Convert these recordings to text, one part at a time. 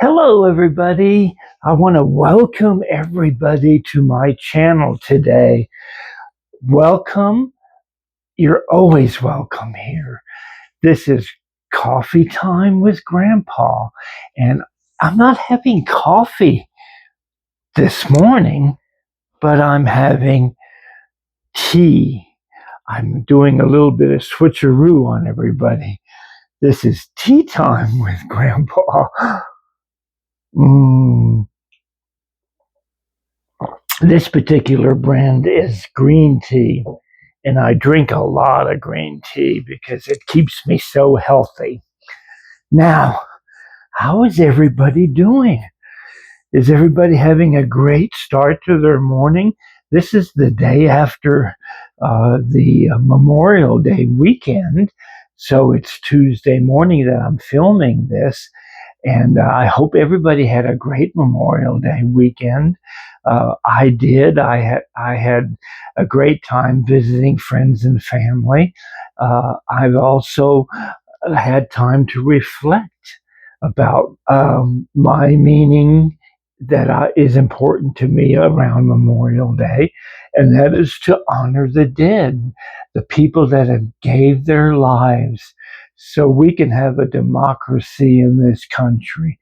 Hello, everybody. I want to welcome everybody to my channel today. Welcome. You're always welcome here. This is coffee time with Grandpa, and I'm not having coffee this morning, but I'm having tea. I'm doing a little bit of switcheroo on everybody. This is tea time with Grandpa. Mmm. This particular brand is green tea, and I drink a lot of green tea because it keeps me so healthy. Now, how is everybody doing? Is everybody having a great start to their morning? This is the day after the Memorial Day weekend, so it's Tuesday morning that I'm filming this. And I hope everybody had a great Memorial Day weekend. I did. I had a great time visiting friends and family. I've also had time to reflect about my meaning that is important to me around Memorial Day, and that is to honor the dead, the people that have gave their lives so we can have a democracy in this country.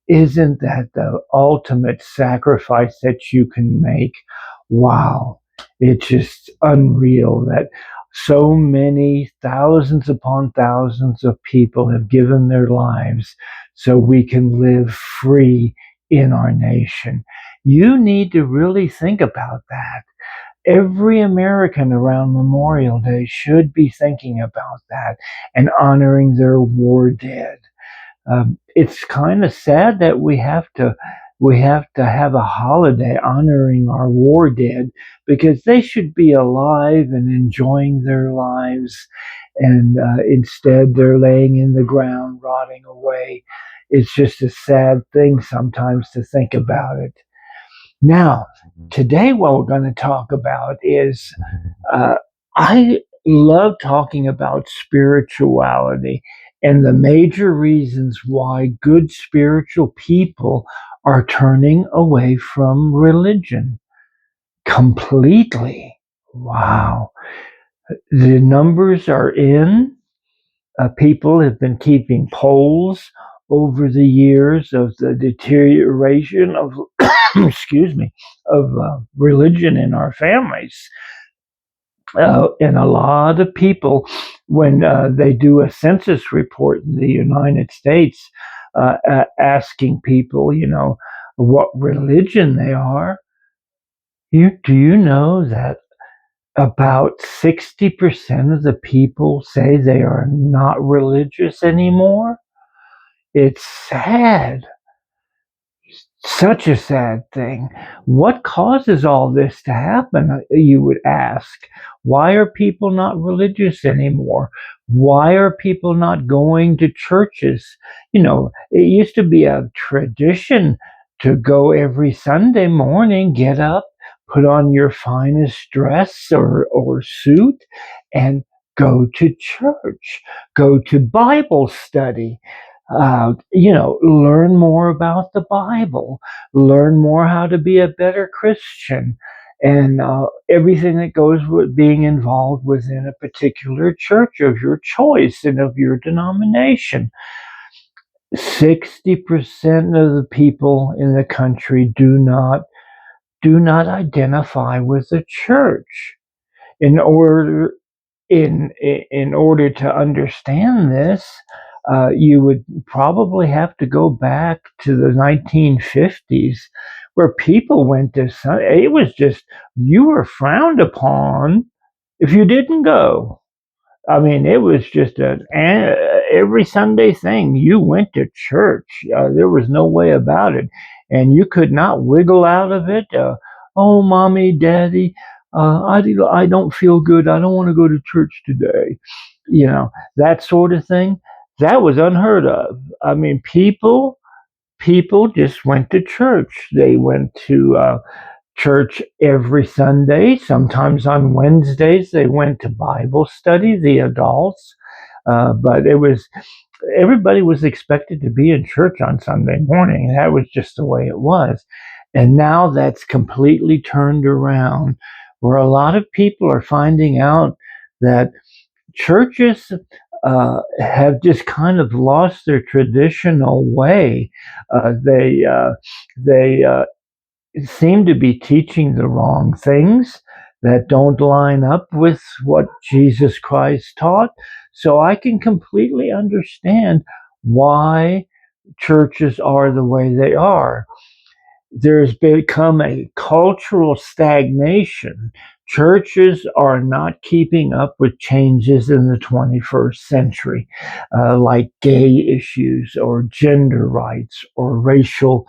Isn't that the ultimate sacrifice that you can make? Wow. It's just unreal that so many thousands upon thousands of people have given their lives so we can live free in our nation. You need to really think about that. Every American around Memorial Day should be thinking about that and honoring their war dead. It's kind of sad that we have to have a holiday honoring our war dead because they should be alive and enjoying their lives, and instead they're laying in the ground rotting away. It's just a sad thing sometimes to think about it. Now, today what we're going to talk about is uh, I love talking about spirituality and the major reasons why good spiritual people are turning away from religion completely. Wow. The numbers are in. People have been keeping polls over the years of the deterioration of, excuse me, of religion in our families. And a lot of people, when they do a census report in the United States, asking people, what religion they are, do you know that about 60% of the people say they are not religious anymore? It's sad. Such a sad thing. What causes all this to happen, you would ask? Why are people not religious anymore? Why are people not going to churches? It used to be a tradition to go every Sunday morning, get up, put on your finest dress or suit, and go to church, go to Bible study. Learn more about the Bible, learn more how to be a better Christian, and everything that goes with being involved within a particular church of your choice and of your denomination. 60% of the people in the country do not identify with the church. In order in order to understand this, you would probably have to go back to the 1950s, where people went to Sunday. It was just, you were frowned upon if you didn't go. I mean, it was just every Sunday thing. You went to church. There was no way about it, and you could not wiggle out of it. Oh, mommy, daddy, I don't feel good. I don't want to go to church today. That sort of thing. That was unheard of. I mean, people just went to church. They went to church every Sunday. Sometimes on Wednesdays, they went to Bible study, the adults. But it was everybody was expected to be in church on Sunday morning. And that was just the way it was. And now that's completely turned around, where a lot of people are finding out that churches have just kind of lost their traditional way. They seem to be teaching the wrong things that don't line up with what Jesus Christ taught. So I can completely understand why churches are the way they are. There's become a cultural stagnation. Churches are not keeping up with changes in the 21st century, like gay issues or gender rights or racial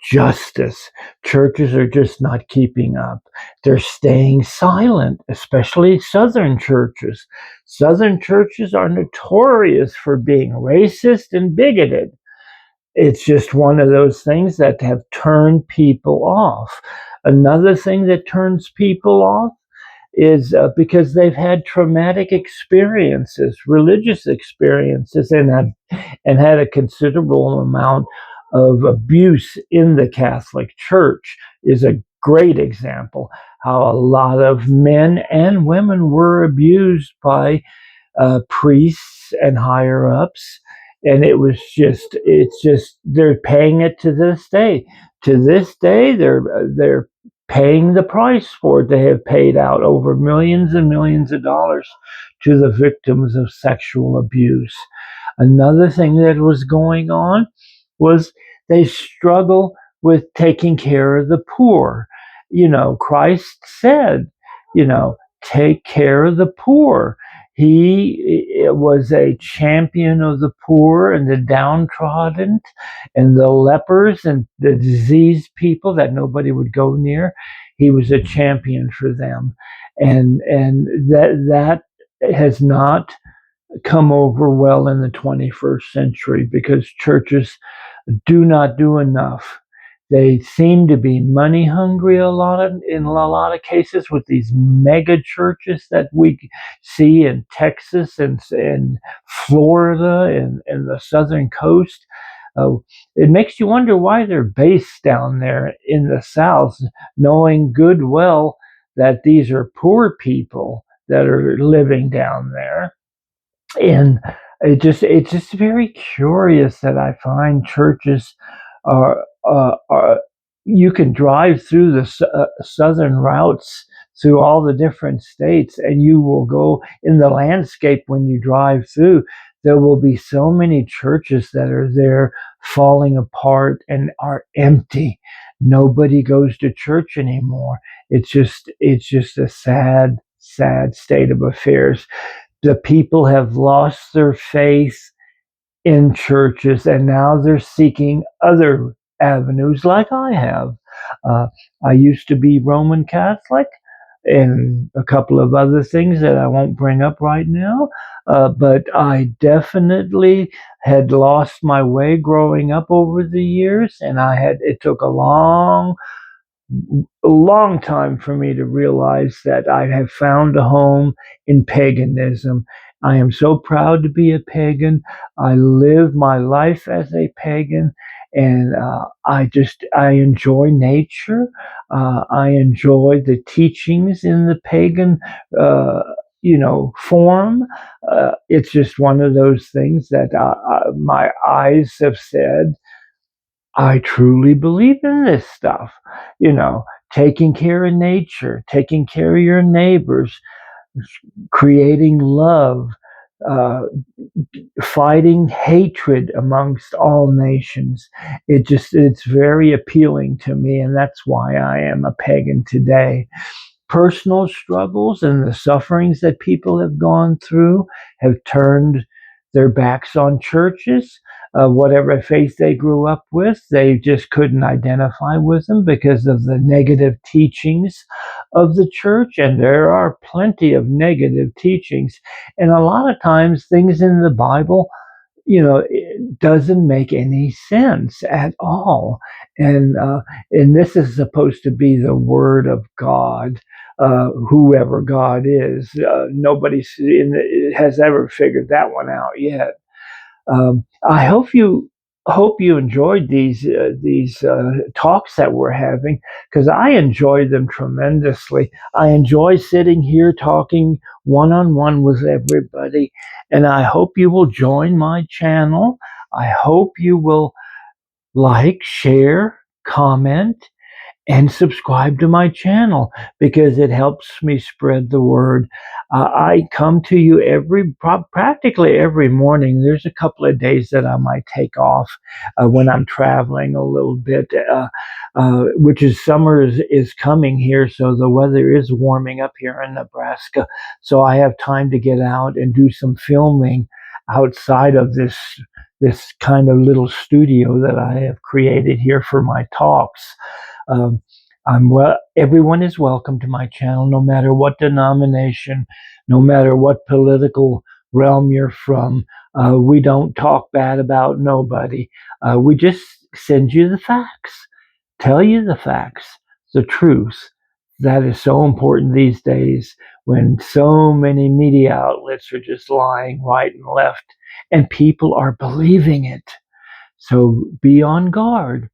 justice. Churches are just not keeping up. They're staying silent, especially Southern churches. Southern churches are notorious for being racist and bigoted. It's just one of those things that have turned people off. Another thing that turns people off is because they've had traumatic experiences, religious experiences, and had a considerable amount of abuse in the Catholic Church. Is a great example how a lot of men and women were abused by priests and higher ups. And it's just, they're paying it to this day. To this day, they're paying the price for it. They have paid out over millions and millions of dollars to the victims of sexual abuse. Another thing that was going on was they struggle with taking care of the poor. Christ said, take care of the poor. He was a champion of the poor and the downtrodden and the lepers and the diseased people that nobody would go near. He was a champion for them. And that has not come over well in the 21st century because churches do not do enough. They seem to be money hungry in a lot of cases with these mega churches that we see in Texas and Florida and the southern coast. It makes you wonder why they're based down there in the South, knowing good well that these are poor people that are living down there. And it's just very curious that I find churches are you can drive through the southern routes through all the different states, and you will go in the landscape when you drive through. There will be so many churches that are there falling apart and are empty. Nobody goes to church anymore. It's just a sad state of affairs. The people have lost their faith in churches and now they're seeking other avenues like I have. Uh, I used to be Roman Catholic and a couple of other things that I won't bring up right now. But I definitely had lost my way growing up over the years, and it took a long time for me to realize that I have found a home in paganism. I am so proud to be a pagan. I live my life as a pagan, and I enjoy nature. I enjoy the teachings in the pagan, form. It's just one of those things that my eyes have said I truly believe in this stuff, taking care of nature, taking care of your neighbors, creating love, uh, fighting hatred amongst all nations. It's very appealing to me, and that's why I am a pagan today. Personal struggles and the sufferings that people have gone through have turned their backs on churches. Whatever faith they grew up with, they just couldn't identify with them because of the negative teachings of the church. And there are plenty of negative teachings. And a lot of times, things in the Bible, it doesn't make any sense at all. And this is supposed to be the Word of God. whoever God is. Nobody has ever figured that one out yet. I hope you enjoyed these talks that we're having, because I enjoy them tremendously. I enjoy sitting here talking one on one with everybody, and I hope you will join my channel. I hope you will like, share, comment, and subscribe to my channel, because it helps me spread the word. I come to you practically every morning. There's a couple of days that I might take off when I'm traveling a little bit, which is summer is coming here, so the weather is warming up here in Nebraska. So I have time to get out and do some filming outside of this kind of little studio that I have created here for my talks. Um, everyone is welcome to my channel, no matter what denomination, no matter what political realm you're from. We don't talk bad about nobody. We just send you the facts, tell you the facts, the truth. That is so important these days, when so many media outlets are just lying right and left, and people are believing it. So be on guard.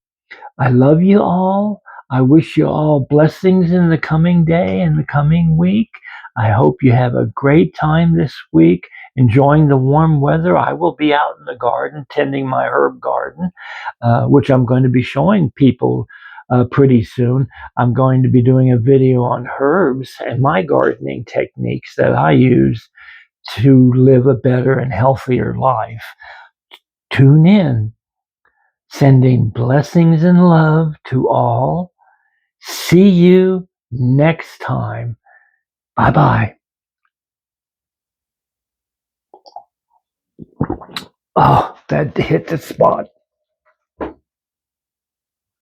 I love you all. I wish you all blessings in the coming day and the coming week. I hope you have a great time this week, enjoying the warm weather. I will be out in the garden tending my herb garden, which I'm going to be showing people pretty soon. I'm going to be doing a video on herbs and my gardening techniques that I use to live a better and healthier life. Tune in. Sending blessings and love to all. See you next time. Bye bye. Oh, that hit the spot.